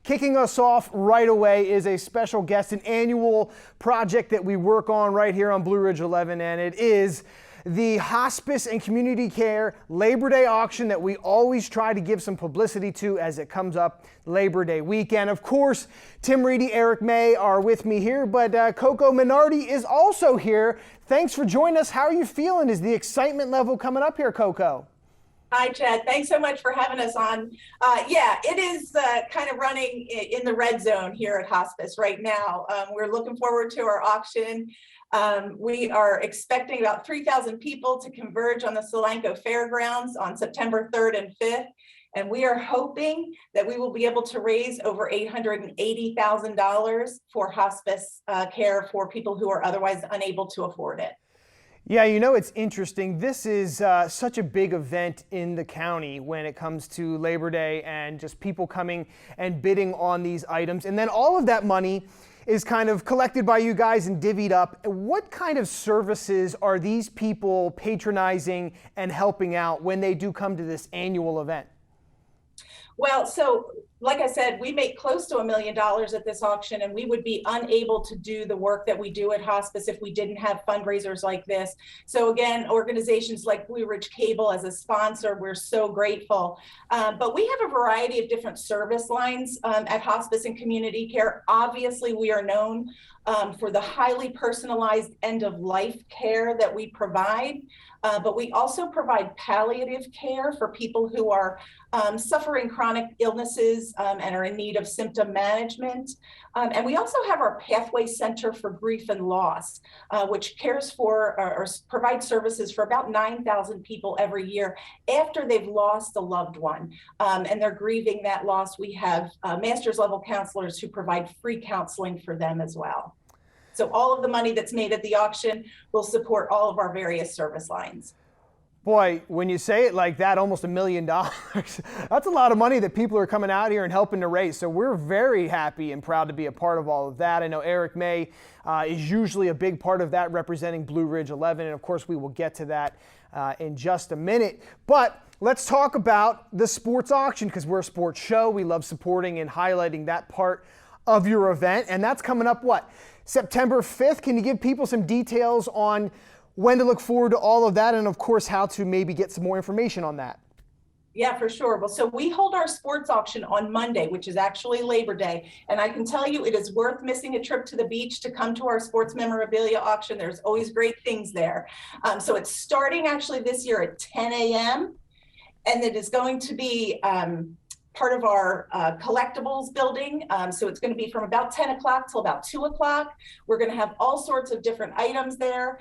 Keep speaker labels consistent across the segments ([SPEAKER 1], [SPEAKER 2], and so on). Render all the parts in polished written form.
[SPEAKER 1] Kicking us off right away is a special guest, an annual project that we work on right here on Blue Ridge 11, and it is the Hospice and Community Care Labor Day auction that we always try to give some publicity to as it comes up Labor Day weekend. Of course, Tim Reedy, Eric May are with me here, but Coco Minardi is also here. Thanks for joining us. How are you feeling? Is the excitement level coming up here, Coco?
[SPEAKER 2] Hi, Chad. Thanks so much for having us on. Yeah, it is kind of running in the red zone here at Hospice right now. We're looking forward to our auction. We are expecting about 3,000 people to converge on the Solanco Fairgrounds on September 3rd and 5th. And we are hoping that we will be able to raise over $880,000 for hospice care for people who are otherwise unable to afford it.
[SPEAKER 1] Yeah, you know, it's interesting. This is such a big event in the county when it comes to Labor Day and just people coming and bidding on these items. And then all of that money is kind of collected by you guys and divvied up. What kind of services are these people patronizing and helping out when they do come to this annual event?
[SPEAKER 2] Well, so like I said, we make close to $1 million at this auction, and we would be unable to do the work that we do at Hospice if we didn't have fundraisers like this. So again, organizations like Blue Ridge Cable as a sponsor, we're so grateful. But we have a variety of different service lines at Hospice and Community Care. Obviously, we are known for the highly personalized end-of-life care that we provide. But we also provide palliative care for people who are suffering chronic illnesses and are in need of symptom management. And we also have our Pathway Center for Grief and Loss, which cares for or provides services for about 9,000 people every year after they've lost a loved one. And they're grieving that loss. We have master's level counselors who provide free counseling for them as well. So all of the money that's made at the auction will support all of our various service lines.
[SPEAKER 1] Boy, when you say it like that, almost $1 million, that's a lot of money that people are coming out here and helping to raise. So we're very happy and proud to be a part of all of that. I know Eric May is usually a big part of that, representing Blue Ridge 11. And of course, we will get to that in just a minute. But let's talk about the sports auction, because we're a sports show. We love supporting and highlighting that part of your event. And that's coming up, what, September 5th? Can you give people some details on when to look forward to all of that, and of course how to maybe get some more information on that?
[SPEAKER 2] Yeah, for sure. Well, so we hold our sports auction on Monday, which is actually Labor Day. And I can tell you it is worth missing a trip to the beach to come to our sports memorabilia auction. There's always great things there. So it's starting actually this year at 10 a.m. And it is going to be part of our collectibles building. So it's going to be from about 10 o'clock till about 2 o'clock. We're going to have all sorts of different items there.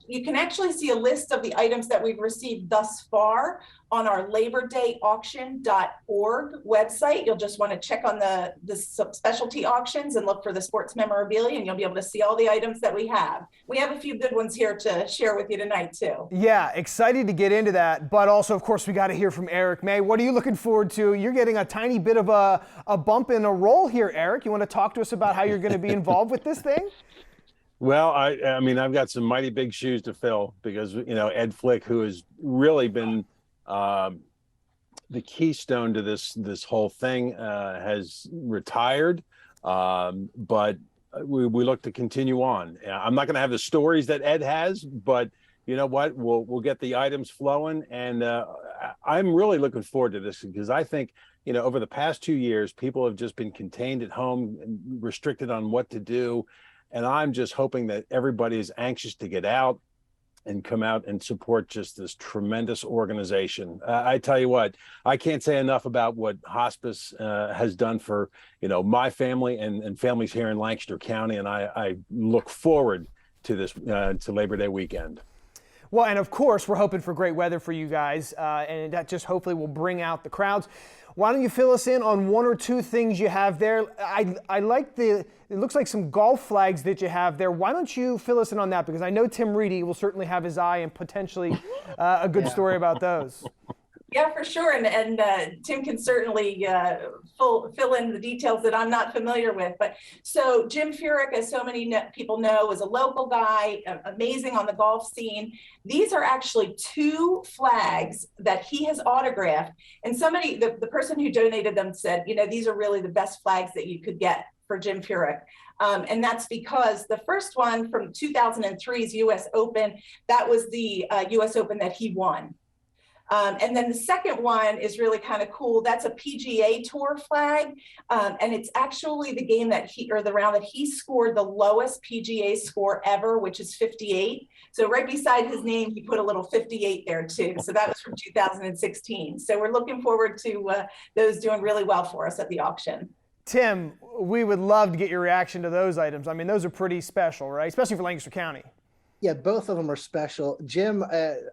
[SPEAKER 2] You can actually see a list of the items that we've received thus far on our labordayauction.org website. You'll just want to check on the specialty auctions and look for the sports memorabilia, and you'll be able to see all the items that we have. We have a few good ones here to share with you tonight too.
[SPEAKER 1] Yeah, excited to get into that, but also of course we got to hear from Eric May. What are you looking forward to? You're getting a tiny bit of a bump in a role here, Eric. You want to talk to us about how you're going to be involved with this thing?
[SPEAKER 3] Well, I mean, I've got some mighty big shoes to fill because, you know, Ed Flick, who has really been the keystone to this whole thing, has retired. But we look to continue on. I'm not going to have the stories that Ed has, but you know what? We'll get the items flowing, and I'm really looking forward to this because I think, you know, over the past 2 years, people have just been contained at home and restricted on what to do. And I'm just hoping that everybody is anxious to get out and come out and support just this tremendous organization. I tell you what, I can't say enough about what Hospice has done for, you know, my family and families here in Lancaster County. And I look forward to this, to Labor Day weekend.
[SPEAKER 1] Well, and of course, we're hoping for great weather for you guys, and that just hopefully will bring out the crowds. Why don't you fill us in on one or two things you have there? I like it looks like some golf flags that you have there. Why don't you fill us in on that? Because I know Tim Reedy will certainly have his eye and potentially a good story about those.
[SPEAKER 2] Yeah, for sure. And Tim can certainly fill in the details that I'm not familiar with. But so Jim Furyk, as so many people know, is a local guy, amazing on the golf scene. These are actually 2 flags that he has autographed. And somebody, the person who donated them said, these are really the best flags that you could get for Jim Furyk. And that's because the first one from 2003's US Open, that was the US Open that he won. And then the second one is really kind of cool. That's a PGA Tour flag. And it's actually the game the round that he scored the lowest PGA score ever, which is 58. So right beside his name, he put a little 58 there too. So that was from 2016. So we're looking forward to those doing really well for us at the auction.
[SPEAKER 1] Tim, we would love to get your reaction to those items. I mean, those are pretty special, right? Especially for Lancaster County.
[SPEAKER 4] Yeah, both of them are special. Jim,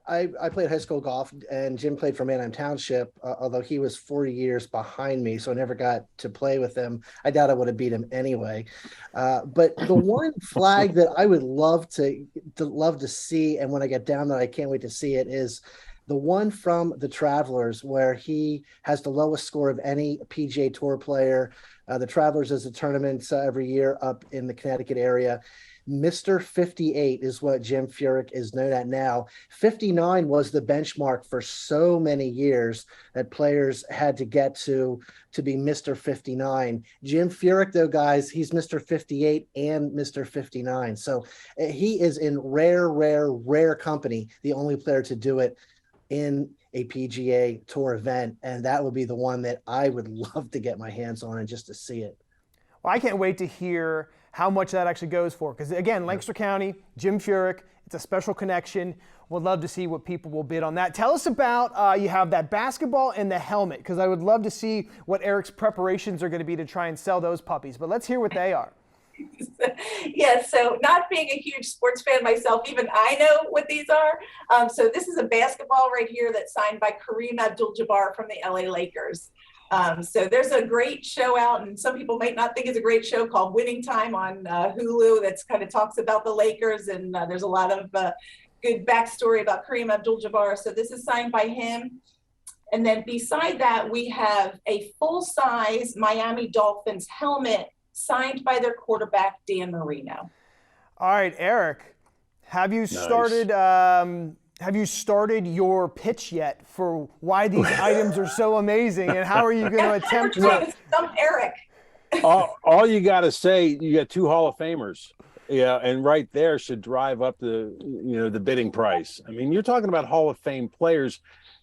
[SPEAKER 4] I played high school golf, and Jim played for Manheim Township, although he was 40 years behind me, so I never got to play with him. I doubt I would have beat him anyway. But the one flag that I would love to see, and when I get down there, I can't wait to see it, is the one from the Travelers, where he has the lowest score of any PGA Tour player. The Travelers is a tournament every year up in the Connecticut area. Mr. 58 is what Jim Furyk is known at now. 59 was the benchmark for so many years that players had to get to be Mr. 59. Jim Furyk, though, guys, he's Mr. 58 and Mr. 59. So he is in rare company, the only player to do it in a PGA Tour event. And that would be the one that I would love to get my hands on and just to see it.
[SPEAKER 1] Well, I can't wait to hear how much that actually goes for. Because again, Lancaster County, Jim Furyk, it's a special connection. We'd love to see what people will bid on that. Tell us about, you have that basketball and the helmet, because I would love to see what Eric's preparations are going to be to try and sell those puppies. But let's hear what they are.
[SPEAKER 2] Yeah, so not being a huge sports fan myself, even I know what these are. So this is a basketball right here that's signed by Kareem Abdul-Jabbar from the LA Lakers. So there's a great show out, and some people might not think it's a great show, called Winning Time on Hulu, that's kind of talks about the Lakers, and there's a lot of good backstory about Kareem Abdul-Jabbar. So this is signed by him. And then beside that, we have a full-size Miami Dolphins helmet signed by their quarterback, Dan Marino.
[SPEAKER 1] All right, Eric, have you started have you started your pitch yet for why these items are so amazing, and how are you going to attempt to
[SPEAKER 2] stump Eric?
[SPEAKER 3] all you got to say, you got 2 Hall of Famers. Yeah, and right there should drive up the bidding price. I mean, you're talking about Hall of Fame players.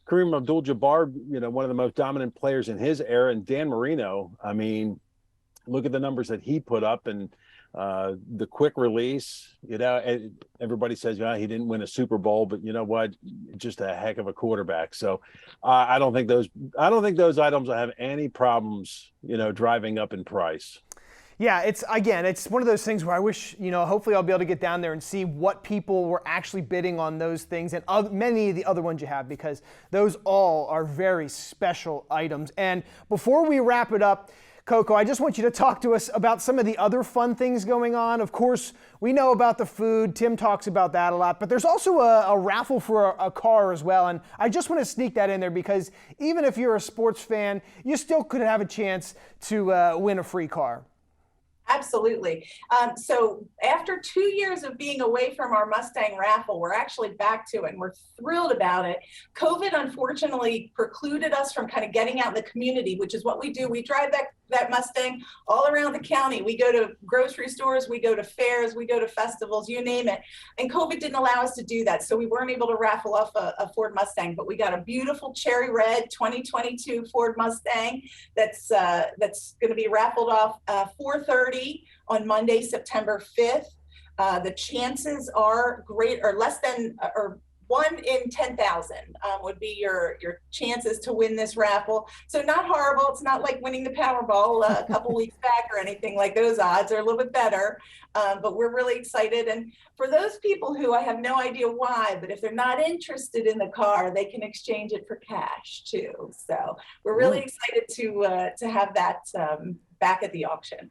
[SPEAKER 3] Kareem Abdul-Jabbar, one of the most dominant players in his era, and Dan Marino. I mean, look at the numbers that he put up, and the quick release. Everybody says, he didn't win a Super Bowl, but you know what? Just a heck of a quarterback. So I don't think those items will have any problems, driving up in price.
[SPEAKER 1] Yeah, it's one of those things where I wish, hopefully I'll be able to get down there and see what people were actually bidding on those things and many of the other ones you have, because those all are very special items. And before we wrap it up, Coco, I just want you to talk to us about some of the other fun things going on. Of course, we know about the food. Tim talks about that a lot, but there's also a raffle for a car as well. And I just want to sneak that in there, because even if you're a sports fan, you still could have a chance to win a free car.
[SPEAKER 2] Absolutely. So after 2 years of being away from our Mustang raffle, we're actually back to it, and we're thrilled about it. COVID, unfortunately, precluded us from kind of getting out in the community, which is what we do. We drive that Mustang all around the county. We go to grocery stores, we go to fairs, we go to festivals, you name it. And COVID didn't allow us to do that, so we weren't able to raffle off a Ford Mustang, but we got a beautiful cherry red 2022 Ford Mustang that's going to be raffled off 4:30 on Monday, September 5th. The chances are great, or less than, or 1 in 10,000 would be your chances to win this raffle. So not horrible. It's not like winning the Powerball a couple weeks back or anything like those odds. Are a little bit better, but we're really excited. And for those people who, I have no idea why, but if they're not interested in the car, they can exchange it for cash too. So we're really excited to have that back at the auction.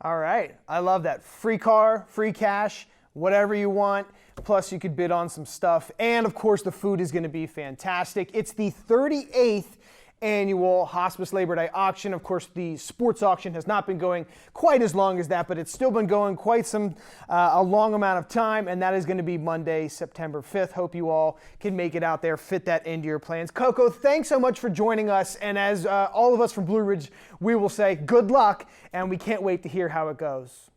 [SPEAKER 1] All right. I love that. Free car, free cash. whatever you want. Plus, you could bid on some stuff. And of course, the food is going to be fantastic. It's the 38th annual Hospice Labor Day auction. Of course, the sports auction has not been going quite as long as that, but it's still been going quite a long amount of time, and that is going to be Monday, September 5th. Hope you all can make it out there, fit that into your plans. Coco, thanks so much for joining us, and as all of us from Blue Ridge, we will say good luck, and we can't wait to hear how it goes.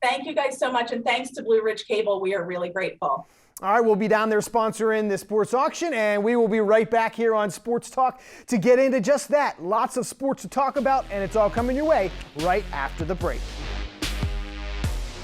[SPEAKER 2] Thank you guys so much, and thanks to Blue Ridge Cable. We are really grateful.
[SPEAKER 1] All right, we'll be down there sponsoring the sports auction, and we will be right back here on Sports Talk to get into just that. Lots of sports to talk about, and it's all coming your way right after the break.